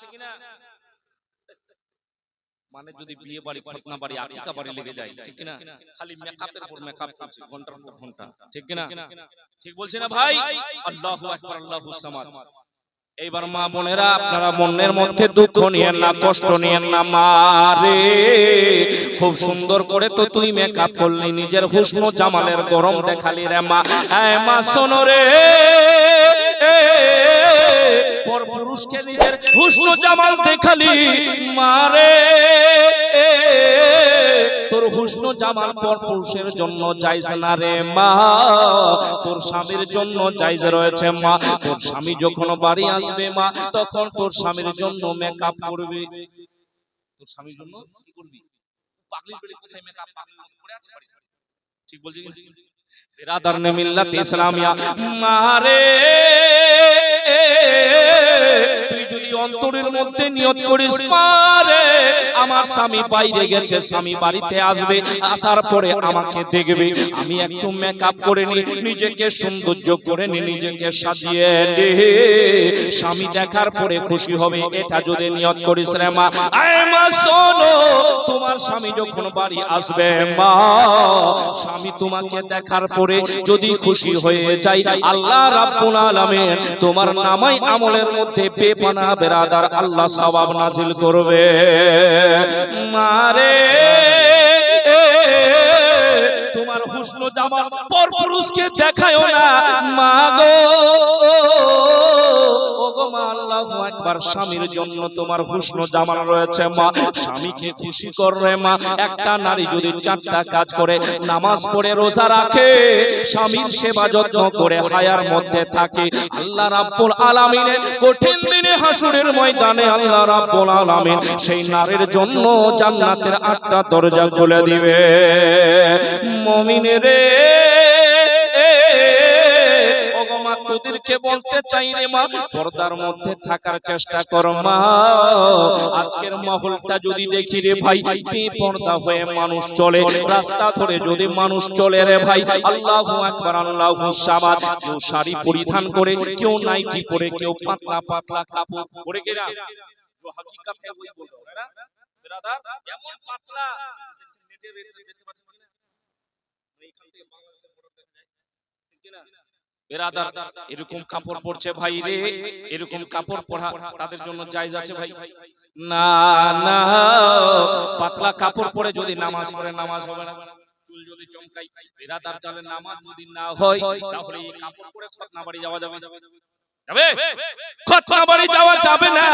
ঠিক না? মানে যদি বিয়ে বাড়ি, খতনা বাড়ি, আকিকা বাড়ি লেগে যায়, ঠিক না? খালি মেকআপের উপর মেকআপ করছে ঘন্টার পর ঘন্টা, ঠিক না? ঠিক বলছি না ভাই? আল্লাহু আকবার, আল্লাহুস সামাদ। এইবার মা বোনেরা, আপনারা মনের মধ্যে দুঃখ নিয়েন না, কষ্ট নিয়েন না। মা রে, খুব সুন্দর করে তো তুই মেকআপ করলি, নিজের হুসন জামালের গরম দেখালি রে মা। হ্যাঁ মা শোনো রে, পর পুরুষকে নিজের হুসন জামাল দেখালি মা রে, তোর হুসন জামাল পর পুরুষের জন্য জায়েজ না রে মা, তোর স্বামীর জন্য জায়েজ রয়েছে মা। তোর স্বামী যখন বাড়ি আসবে মা, তখন তোর স্বামীর জন্য মেকআপ করবি। তোর স্বামীর জন্য কি করবি? পাগলির বেড়ে কোথায় মেকআপ পাগলির মতো পড়ে আছে বাড়ি? ঠিক বলছি কি? বিরাদার নে মিল্লাত ইসলামিয়া, মারে তুই যদি অন্তরের মধ্যে নিয়ত করিস পারে আমার স্বামী বাইরে গেছে, স্বামী বাড়িতে আসবে, আসার পরে আমাকে দেখবে, আমি একটু মেকআপ করে নি, নিজেকে সৌন্দর্য করে নি, নিজেকে সাজিয়ে নি, স্বামী দেখার পরে খুশি হবে, এটা যদি নিয়ত করিস রে মা। আয় মা শোনো, তোমার স্বামী যখন বাড়ি আসবে মা, স্বামী তোমাকে দেখার পরে যদি খুশি হয়ে যায়, আল্লাহ রাব্বুল আলামিন তোমার নামাই আমলের মধ্যে বেপানা বেরাদার আল্লাহ সওয়াব নাজিল করবে মারে। তোমার হুসন জামাল পর পুরুষকে দেখায়ও না মা গো, ওগো মা, আল্লাহু আকবার। স্বামীর জন্য তোমার হুসন জামাল রয়েছে মা, স্বামীকে খুশি করে মা। একটা নারী যদি 4টা কাজ করে, নামাজ পড়ে, রোজা রাখে, স্বামীর সেবা যত্ন করে, হায়ার মধ্যে থাকে, আল্লাহ রাব্বুল আলামিনের কঠিন দিনে হাসরের ময়দানে আল্লাহ রাব্বুল আলামিন সেই নারীর জন্য জান্নাতের 8টা দরজা খুলে দিবে। মুমিনেরে, ওগো মা, তোদেরকে বলতে চাই রে মা, পর্দার মধ্যে থাকার চেষ্টা কর মা। আজকের মাহলটা যদি দেখি রে ভাই, বেপর্দা হয়ে মানুষ চলে, রাস্তা ধরে যদি মানুষ চলে রে ভাই, আল্লাহু আকবার, আল্লাহুস সামাদ। কেউ শাড়ি পরিধান করে, কেউ নাইটি পরে, কেউ পাতলা পাতলা কাপড় পরে, কিনা जो हकीकत है वही बोल रहा हूं है ना ब्रदर। এমন পাতলা নেটে দেখতে পাচ্ছেন কিনা, এইখান থেকে বাংলাদেশের বড় দেখা যায়, ঠিক কিনা ব্রাদার? এরকম কাপড় পরছে ভাই রে, এরকম কাপড় পরা তাদের জন্য জায়েজ আছে ভাই? না না, পাতলা কাপড় পরে যদি নামাজ পড়ে, নামাজ হবে না। চুল যদি চমকাই ব্রাদার, চলে নামাজ যদি না হয়, তাহলে এই কাপড় পরে খতনা বাড়ি যাওয়া যাবে? যাবে? খতনা বাড়ি যাওয়া যাবে না।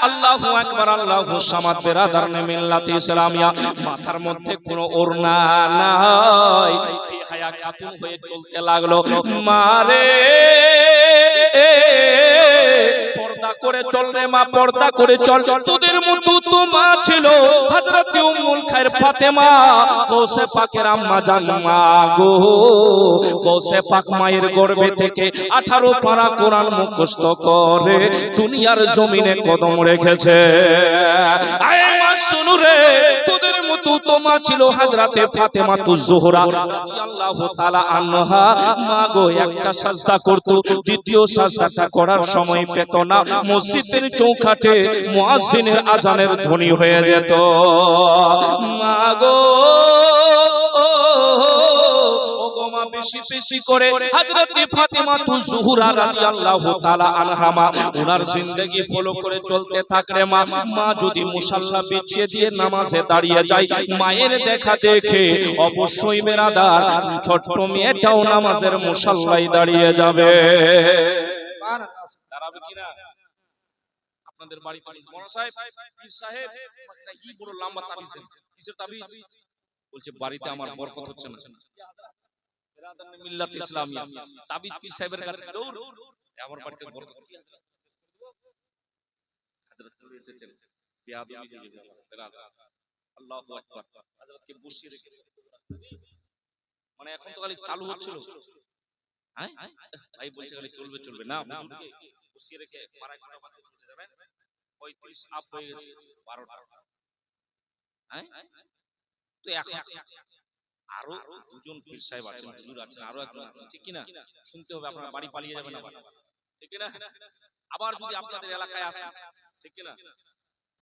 আল্লাহু আকবার, আল্লাহুস সামাদ। বিরাদার নে মিল্লাত ইসলামিয়া, মাথার মধ্যে কোনো ওড়না নাই, বেহায়া খাতুন হয়ে চলতে লাগলো মারে। পর্দা করে চল রে মা, পর্দা করে চল। তোদের মতো তো মা ছিল হযরত উম্মুল খায়র ফাতেমা, গৌসে পাকের আম্মা জান মা গো। গৌসে পাক মায়ের গর্ভে থেকে 18 পারা কোরআন মুখস্থ করে দুনিয়ার জমিনে কদম রেখেছে। আয় মা শুনো রে, তোদের মতো তো মা ছিল হযরতে ফাতেমাতুজ জোহরা রাদিয়াল্লাহু তাআলা আনহা। মা গো একটা সাজদা করত, দ্বিতীয় সাজদাটা করার সময় পেত না, মসজিদের চৌকাঠে মুয়াজ্জিনের আজানের ধ্বনি হয়ে যেত। মা গো, ওগো মা, বেশি বেশি করে হযরতে ফাতেমাতুজ জোহরা রাদিয়াল্লাহু তাআলা আনহা মা, ওনার জিন্দেগি ফলো করে চলতে থাকলে মা, মা যদি মুসাল্লা বিছিয়ে দিয়ে নামাজে দাঁড়িয়ে যায়, মায়ের দেখা দেখে অবশ্যই বেরাদার ছোট্ট মেয়েটাও নামাজের মুসাল্লায় দাঁড়িয়ে যাবে। দাঁড়াবে কিনা? আপনাদের বাড়িতে বড় সাহেব, পীর সাহেব, কি বড় লম্বা তাবিজ দেন, কিসের তাবিজ? বলছে বাড়িতে আমার বরকত হচ্ছে না। বিরাদার নে মিল্লাত ইসলামিয়া, তাবিজ পীর সাহেবের কাছে দৌড়, আমার বাড়িতে বরকত কি আছে? হযরত চলে এসেছেন, বেয়াদবি হয়ে গেল বিরাদার। আল্লাহু আকবার। হযরতকে বসিয়ে রেখে, মানে এখন তো খালি চালু হচ্ছিল, হ্যাঁ ভাই বলছে খালি চলবে চলবে না, হুজুরকে বসিয়ে রেখে পাড়ায় পাড়ায় বাতে চলতে যাবেন। 35 আপ হয়ে গেছে 12টা, হ্যাঁ তো এখন আরো দুজন পীর সাহেব আছেন, হুজুর আছেন, আরো একজন আছেন, ঠিক কি না? শুনতে হবে, আপনারা বাড়ি পালিয়ে যাবেন আবার, ঠিক কি না? আবার যদি আপনাদের এলাকায় আসে, ঠিক না?